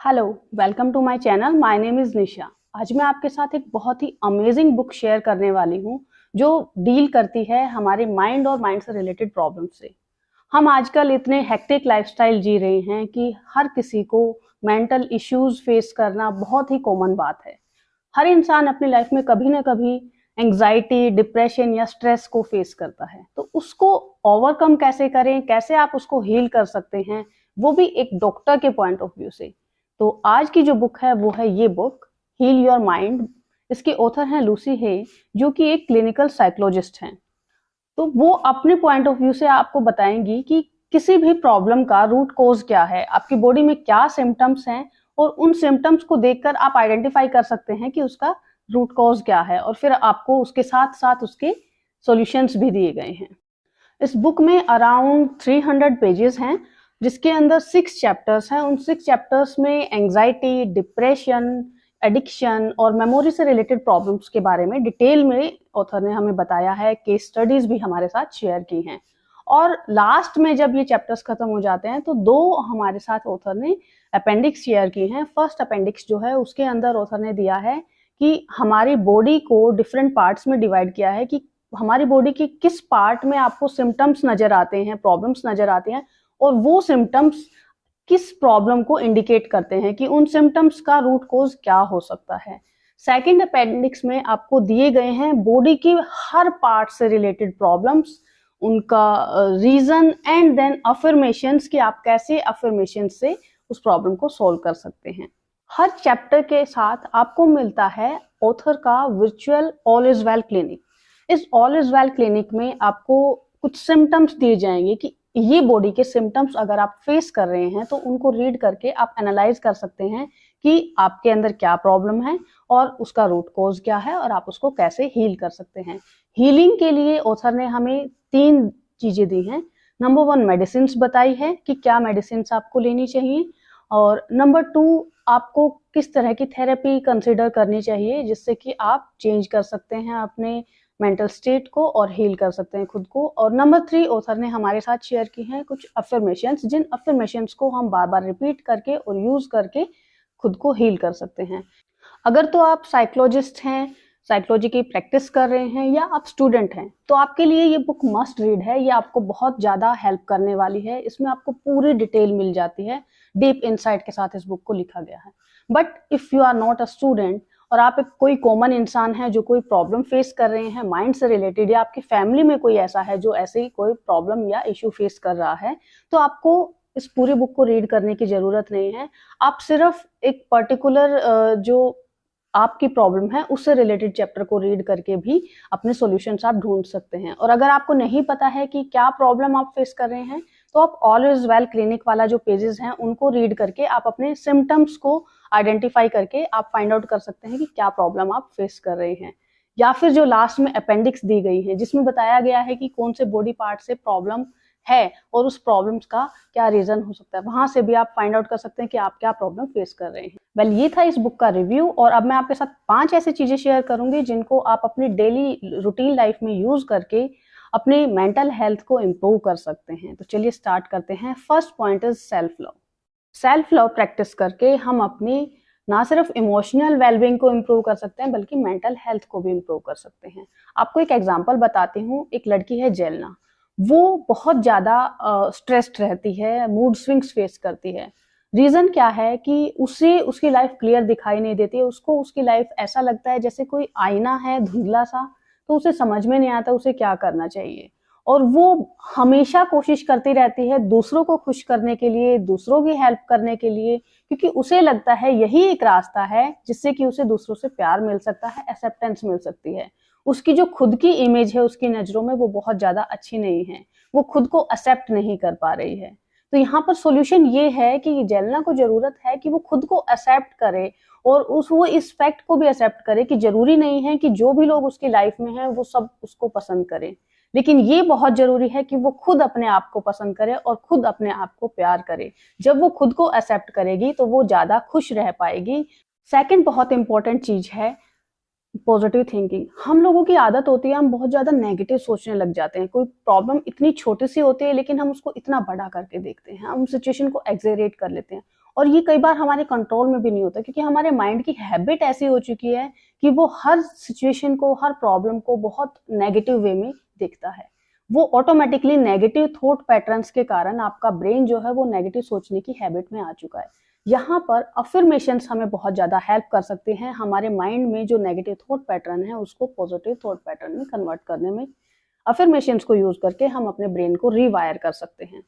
Hello, welcome to my channel. My name is Nisha. आज मैं आपके साथ एक बहुत ही अमेजिंग बुक शेयर करने वाली हूँ जो डील करती है हमारे माइंड और माइंड से रिलेटेड प्रॉब्लम से। हम आजकल इतने हेक्टिक लाइफस्टाइल जी रहे हैं कि हर किसी को मेंटल इश्यूज फेस करना बहुत ही कॉमन बात है। हर इंसान अपनी लाइफ में कभी ना कभी एंग्जाइटी, डिप्रेशन या स्ट्रेस को फेस करता है। तो उसको ओवरकम कैसे करें, कैसे आप उसको हील कर सकते हैं, वो भी एक डॉक्टर के पॉइंट ऑफ व्यू से। तो आज की जो बुक है वो है ये बुक, हील योर माइंड। इसके ऑथर हैं लूसी हे, जो कि एक क्लिनिकल साइकोलॉजिस्ट हैं। तो वो अपने पॉइंट ऑफ व्यू से आपको बताएंगी कि किसी भी प्रॉब्लम का रूट कॉज क्या है, आपकी बॉडी में क्या सिम्टम्स हैं, और उन सिम्टम्स को देखकर आप आइडेंटिफाई कर सकते हैं कि उसका रूट कॉज क्या है, और फिर आपको उसके साथ साथ उसके सॉल्यूशंस भी दिए गए हैं। इस बुक में अराउंड 300 पेजेस हैं, जिसके अंदर 6 चैप्टर्स हैं। उन 6 चैप्टर्स में एंग्जाइटी, डिप्रेशन, एडिक्शन और मेमोरी से रिलेटेड प्रॉब्लम्स के बारे में डिटेल में ऑथर ने हमें बताया है। केस स्टडीज भी हमारे साथ शेयर की हैं। और लास्ट में जब ये चैप्टर्स खत्म हो जाते हैं तो दो हमारे साथ ऑथर ने अपेंडिक्स शेयर की हैं। फर्स्ट अपेंडिक्स जो है उसके अंदर ऑथर ने दिया है कि हमारी बॉडी को डिफरेंट पार्ट्स में डिवाइड किया है कि हमारी बॉडी के किस पार्ट में आपको सिम्टम्स नजर आते हैं, प्रॉब्लम्स नजर आती हैं, और वो सिम्टम्स किस प्रॉब्लम को इंडिकेट करते हैं कि उन सिम्टम्स का रूट कोज क्या हो सकता है। सेकंड अपेंडिक्स में आपको दिए गए हैं बॉडी की हर पार्ट से रिलेटेड प्रॉब्लम्स, उनका रीजन एंड देन अफर्मेशंस कि आप कैसे अफर्मेशन से उस प्रॉब्लम को सॉल्व कर सकते हैं। हर चैप्टर के साथ आपको मिलता है ऑथर का virtual all is well clinic. इस ऑल इज वेल क्लिनिक में आपको कुछ सिम्टम्स दिए जाएंगे कि ये बॉडी के सिम्टम्स अगर आप फेस कर रहे हैं तो उनको रीड करके आप एनालाइज कर सकते हैं कि आपके अंदर क्या प्रॉब्लम है और उसका रूट कॉज क्या है और आप उसको कैसे हील कर सकते हैं। हीलिंग के लिए ऑथर ने हमें 3 चीजें दी हैं। नंबर 1 मेडिसिन बताई है कि क्या मेडिसिन आपको लेनी चाहिए, और नंबर 2 आपको किस तरह की थेरेपी कंसिडर करनी चाहिए जिससे कि आप चेंज कर सकते हैं अपने मेंटल स्टेट को और हील कर सकते हैं खुद को। और नंबर 3 ऑथर ने हमारे साथ शेयर की हैं कुछ अफर्मेशंस, जिन अफर्मेशंस को हम बार बार रिपीट करके और यूज करके खुद को हील कर सकते हैं। अगर तो आप साइकोलॉजिस्ट हैं, साइकोलॉजी की प्रैक्टिस कर रहे हैं, या आप स्टूडेंट हैं, तो आपके लिए ये बुक मस्ट रीड है। ये आपको बहुत ज़्यादा हेल्प करने वाली है। इसमें आपको पूरी डिटेल मिल जाती है, डीप इंसाइट के साथ इस बुक को लिखा गया है। But if you are not a student और आप एक कोई कॉमन इंसान है जो कोई प्रॉब्लम फेस कर रहे हैं माइंड से रिलेटेड, या आपकी फैमिली में कोई ऐसा है जो ऐसे ही कोई प्रॉब्लम या इशू फेस कर रहा है, तो आपको इस पूरी बुक को रीड करने की ज़रूरत नहीं है। आप सिर्फ एक पर्टिकुलर जो आपकी प्रॉब्लम है उससे रिलेटेड चैप्टर को रीड करके भी अपने सॉल्यूशंस आप ढूंढ सकते हैं। और अगर आपको नहीं पता है कि क्या प्रॉब्लम आप फेस कर रहे हैं, तो आप ऑल इज वेल क्लिनिक वाला जो पेजेस हैं उनको रीड करके आप अपने सिम्टम्स को आइडेंटिफाई करके आप फाइंड आउट कर सकते हैं कि क्या प्रॉब्लम आप फेस कर रहे हैं। या फिर जो लास्ट में अपेंडिक्स दी गई है जिसमें बताया गया है कि कौन से बॉडी पार्ट से प्रॉब्लम है और उस प्रॉब्लम्स का क्या रीजन हो सकता है, वहां से भी आप फाइंड आउट कर सकते हैं कि आप क्या प्रॉब्लम फेस कर रहे हैं। वेल, ये था इस बुक का रिव्यू। और अब मैं आपके साथ 5 ऐसी चीजें शेयर करूंगी जिनको आप अपनी डेली रूटीन लाइफ में यूज करके अपने मेंटल हेल्थ को इम्प्रूव कर सकते हैं। तो चलिए स्टार्ट करते हैं। First point is self love. Self love practice करके हम अपनी ना सिर्फ इमोशनल वेलबींग को इम्प्रूव कर सकते हैं बल्कि मेंटल हेल्थ को भी इम्प्रूव कर सकते हैं। आपको एक एग्जांपल बताती हूँ। एक लड़की है जेलना, वो बहुत ज्यादा स्ट्रेस्ड रहती है, मूड स्विंग्स फेस करती है। रीजन क्या है कि उसे उसकी लाइफ क्लियर दिखाई नहीं देती है। उसको उसकी लाइफ ऐसा लगता है जैसे कोई आईना है धुंधला सा, तो उसे समझ में नहीं आता उसे क्या करना चाहिए। और वो हमेशा कोशिश करती रहती है दूसरों को खुश करने के लिए, दूसरों की हेल्प करने के लिए, क्योंकि उसे लगता है यही एक रास्ता है जिससे कि उसे दूसरों से प्यार मिल सकता है, एक्सेप्टेंस मिल सकती है। उसकी जो खुद की इमेज है उसकी नजरों में वो बहुत ज्यादा अच्छी नहीं है, वो खुद को एक्सेप्ट नहीं कर पा रही है। तो यहाँ पर सॉल्यूशन ये है कि जेलना को जरूरत है कि वो खुद को एक्सेप्ट करे और वो इस फैक्ट को भी एक्सेप्ट करे कि जरूरी नहीं है कि जो भी लोग उसकी लाइफ में हैं वो सब उसको पसंद करें, लेकिन ये बहुत जरूरी है कि वो खुद अपने आप को पसंद करे और खुद अपने आप को प्यार करे। जब वो खुद को एक्सेप्ट करेगी तो वो ज्यादा खुश रह पाएगी। सेकंड बहुत इंपॉर्टेंट चीज है पॉजिटिव थिंकिंग। हम लोगों की आदत होती है हम बहुत ज्यादा नेगेटिव सोचने लग जाते हैं। कोई प्रॉब्लम इतनी छोटी सी होती है लेकिन हम उसको इतना बड़ा करके देखते हैं, हम सिचुएशन को एग्जेरेट कर लेते हैं। और ये कई बार हमारे कंट्रोल में भी नहीं होता, क्योंकि हमारे माइंड की हैबिट ऐसी हो चुकी है कि वो हर सिचुएशन को, हर प्रॉब्लम को बहुत नेगेटिव वे में देखता है। वो ऑटोमेटिकली नेगेटिव थॉट पैटर्न्स के कारण आपका ब्रेन जो है वो नेगेटिव सोचने की हैबिट में आ चुका है। यहाँ पर अफर्मेशंस हमें बहुत ज्यादा हेल्प कर सकते हैं हमारे माइंड में जो नेगेटिव थॉट पैटर्न है उसको पॉजिटिव थॉट पैटर्न में कन्वर्ट करने में। अफर्मेशंस को यूज करके हम अपने ब्रेन को रीवायर कर सकते हैं।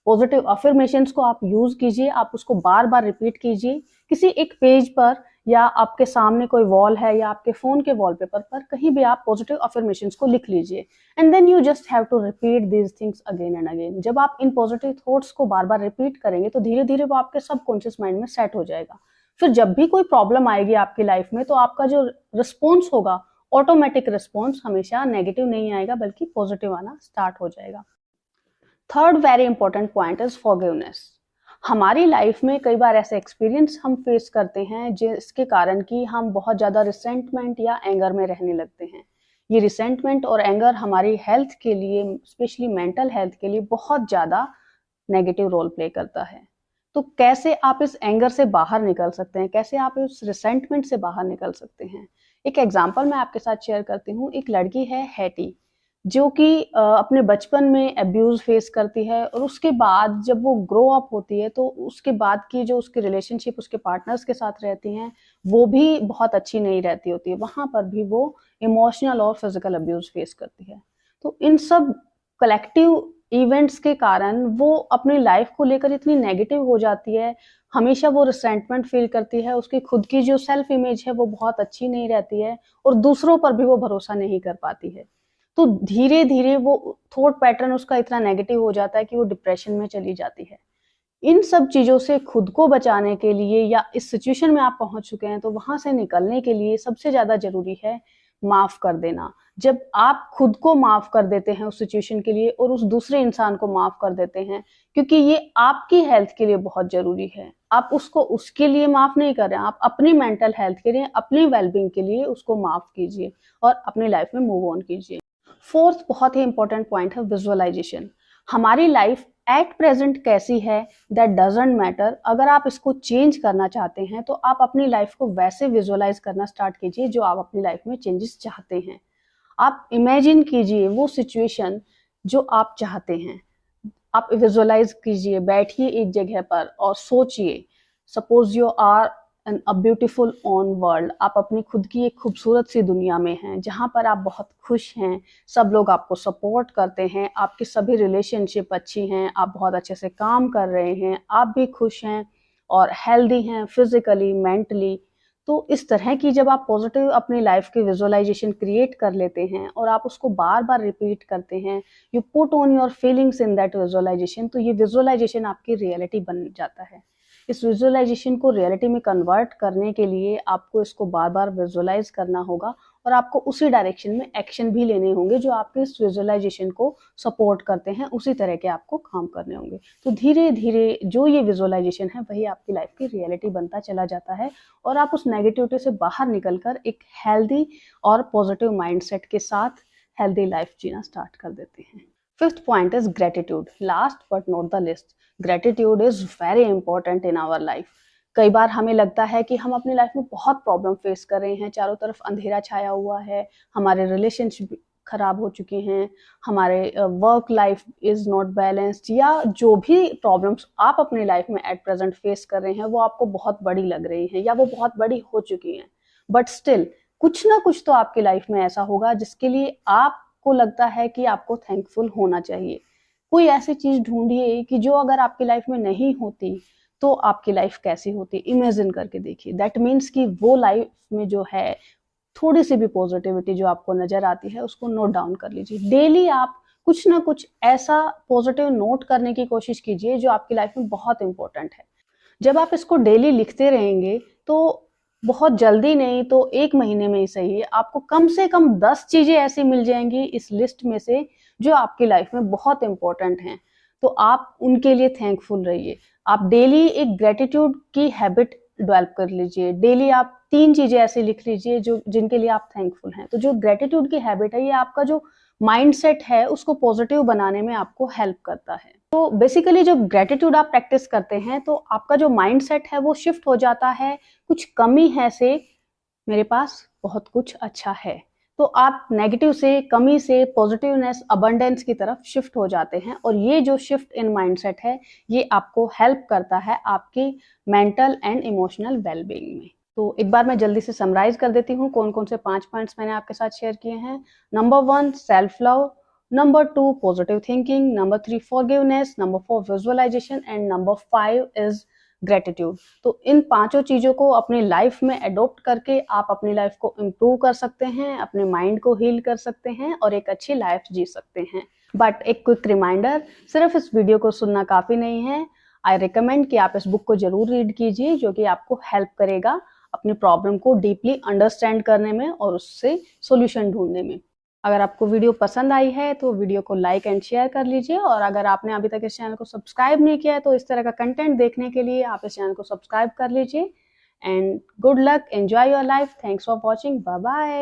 पॉजिटिव अफर्मेशंस को आप यूज कीजिए, आप उसको बार बार रिपीट कीजिए किसी एक पेज पर, या आपके सामने कोई वॉल है या आपके फोन के वॉलपेपर पर, कहीं भी आप पॉजिटिव अफर्मेशंस को लिख लीजिए and then you just have to repeat these things again and again. जब आप इन पॉजिटिव थॉट्स को बार बार रिपीट करेंगे तो धीरे धीरे वो आपके सबकॉन्शियस माइंड में सेट हो जाएगा। फिर जब भी कोई प्रॉब्लम आएगी आपकी लाइफ में तो आपका जो रिस्पॉन्स होगा, ऑटोमेटिक रिस्पॉन्स हमेशा नेगेटिव नहीं आएगा बल्कि पॉजिटिव आना स्टार्ट हो जाएगा। Third very important point is forgiveness. हमारी लाइफ में कई बार ऐसे एक्सपीरियंस हम फेस करते हैं जिसके कारण कि हम बहुत ज्यादा रिसेंटमेंट या एंगर में रहने लगते हैं। ये रिसेंटमेंट और एंगर हमारी हेल्थ के लिए, स्पेशली मेंटल हेल्थ के लिए बहुत ज्यादा नेगेटिव रोल प्ले करता है। तो कैसे आप इस एंगर से बाहर निकल सकते हैं, कैसे आप इस रिसेंटमेंट से बाहर निकल सकते हैं? एक एग्जांपल मैं आपके साथ शेयर करती हूँ। एक लड़की है हैटी, जो कि अपने बचपन में अब्यूज फेस करती है, और उसके बाद जब वो ग्रो अप होती है तो उसके बाद की जो उसकी रिलेशनशिप उसके पार्टनर्स के साथ रहती हैं वो भी बहुत अच्छी नहीं रहती होती है। वहां पर भी वो इमोशनल और फिजिकल अब्यूज फेस करती है। तो इन सब कलेक्टिव इवेंट्स के कारण वो अपनी लाइफ को लेकर इतनी नेगेटिव हो जाती है, हमेशा वो रिसेंटमेंट फील करती है, उसकी खुद की जो सेल्फ इमेज है वो बहुत अच्छी नहीं रहती है, और दूसरों पर भी वो भरोसा नहीं कर पाती है। तो धीरे धीरे वो थॉट पैटर्न उसका इतना नेगेटिव हो जाता है कि वो डिप्रेशन में चली जाती है। इन सब चीजों से खुद को बचाने के लिए, या इस सिचुएशन में आप पहुंच चुके हैं तो वहां से निकलने के लिए सबसे ज्यादा जरूरी है माफ कर देना। जब आप खुद को माफ कर देते हैं उस सिचुएशन के लिए, और उस दूसरे इंसान को माफ कर देते हैं, क्योंकि ये आपकी हेल्थ के लिए बहुत जरूरी है, आप उसको उसके लिए माफ नहीं कर रहे हैं, आप अपनी मेंटल हेल्थ के लिए, अपनी वेलबींग के लिए उसको माफ कीजिए और अपनी लाइफ में मूव ऑन कीजिए। फोर्थ बहुत ही इंपॉर्टेंट पॉइंट है विजुअलाइजेशन। हमारी लाइफ एट प्रेजेंट कैसी है दैट डजंट मैटर। अगर आप इसको चेंज करना चाहते हैं तो आप अपनी लाइफ को वैसे विजुअलाइज करना स्टार्ट कीजिए जो आप अपनी लाइफ में चेंजेस चाहते हैं। आप इमेजिन कीजिए वो सिचुएशन जो आप चाहते हैं, आप विजुअलाइज कीजिए, बैठिए एक जगह पर और सोचिए। Suppose you are a beautiful on world, आप अपनी खुद की एक खूबसूरत सी दुनिया में हैं जहां पर आप बहुत खुश हैं, सब लोग आपको सपोर्ट करते हैं, आपकी सभी रिलेशनशिप अच्छी हैं, आप बहुत अच्छे से काम कर रहे हैं, आप भी खुश हैं और हेल्दी हैं फिजिकली मेंटली। तो इस तरह की जब आप पॉजिटिव अपनी लाइफ की विजुअलाइजेशन क्रिएट कर लेते हैं और आप उसको बार बार रिपीट करते हैं, you put on your feelings in that visualisation, तो ये विजुअलाइजेशन आपकी रियलिटी बन जाता है। इस विजुअलाइजेशन को रियलिटी में कन्वर्ट करने के लिए आपको इसको बार बार विजुअलाइज करना होगा, और आपको उसी डायरेक्शन में एक्शन भी लेने होंगे जो आपके इस विजुअलाइजेशन को सपोर्ट करते हैं, उसी तरह के आपको काम करने होंगे। तो धीरे धीरे जो ये विजुअलाइजेशन है वही आपकी लाइफ की रियलिटी बनता चला जाता है, और आप उस नेगेटिविटी से बाहर निकलकर एक हेल्दी और पॉजिटिव माइंडसेट के साथ हेल्दी लाइफ जीना स्टार्ट कर देते हैं। Fifth point is gratitude, last but not the least. Gratitude is very important in our life. कई बार हमें लगता है कि हम अपनी लाइफ में बहुत प्रॉब्लम फेस कर रहे हैं, चारों तरफ अंधेरा छाया हुआ है, हमारे रिलेशनशिप खराब हो चुके हैं, हमारे work life is not balanced, या जो भी प्रॉब्लम्स आप अपनी लाइफ में एट प्रेजेंट फेस कर रहे हैं वो आपको बहुत बड़ी लग रही हैं या वो बहुत बड़ी हो चुकी हैं, बट स्टिल कुछ ना कुछ तो आपकी लाइफ में ऐसा होगा जिसके लिए आपको लगता है कि आपको थैंकफुल होना चाहिए। कोई ऐसी चीज ढूंढिए कि जो अगर आपकी लाइफ में नहीं होती तो आपकी लाइफ कैसी होती, इमेजिन करके देखिए। दैट मीन्स कि वो लाइफ में जो है थोड़ी सी भी पॉजिटिविटी जो आपको नजर आती है उसको नोट डाउन कर लीजिए। डेली आप कुछ ना कुछ ऐसा पॉजिटिव नोट करने की कोशिश कीजिए जो आपकी लाइफ में बहुत इंपॉर्टेंट है। जब आप इसको डेली लिखते रहेंगे तो बहुत जल्दी नहीं तो एक महीने में ही सही, आपको कम से कम 10 चीजें ऐसी मिल जाएंगी इस लिस्ट में से जो आपकी लाइफ में बहुत इंपॉर्टेंट हैं। तो आप उनके लिए थैंकफुल रहिए। आप डेली एक ग्रेटिट्यूड की हैबिट डेवलप कर लीजिए। डेली आप 3 चीजें ऐसे लिख लीजिए जो जिनके लिए आप थैंकफुल हैं। तो जो ग्रेटिट्यूड की हैबिट है ये आपका जो माइंडसेट है उसको पॉजिटिव बनाने में आपको हेल्प करता है। तो बेसिकली जब ग्रेटिट्यूड आप प्रैक्टिस करते हैं तो आपका जो माइंड सेट है वो शिफ्ट हो जाता है कुछ कमी है से मेरे पास बहुत कुछ अच्छा है। तो आप नेगेटिव से, कमी से पॉजिटिवनेस, अबंडेंस की तरफ शिफ्ट हो जाते हैं और ये जो शिफ्ट इन माइंडसेट है ये आपको हेल्प करता है आपकी मेंटल एंड इमोशनल वेलबींग में। तो एक बार मैं जल्दी से समराइज कर देती हूँ कौन कौन से 5 पॉइंट्स मैंने आपके साथ शेयर किए हैं। Number 1 self love, number 2 positive thinking, number 3 forgiveness, number 4 visualisation and number 5 is gratitude. तो इन पांचों चीजों को अपनी लाइफ में अडॉप्ट करके आप अपनी लाइफ को इम्प्रूव कर सकते हैं, अपने माइंड को हील कर सकते हैं और एक अच्छी लाइफ जी सकते हैं। बट एक क्विक रिमाइंडर, सिर्फ इस वीडियो को सुनना काफी नहीं है। आई रिकमेंड कि आप इस बुक को जरूर रीड कीजिए, जो कि आपको हेल्प करेगा अपनी प्रॉब्लम को डीपली अंडरस्टैंड करने में और उससे सॉल्यूशन ढूंढने में। अगर आपको वीडियो पसंद आई है तो वीडियो को लाइक एंड शेयर कर लीजिए और अगर आपने अभी तक इस चैनल को सब्सक्राइब नहीं किया है तो इस तरह का कंटेंट देखने के लिए आप इस चैनल को सब्सक्राइब कर लीजिए। And good luck, enjoy your life, thanks for watching, bye bye.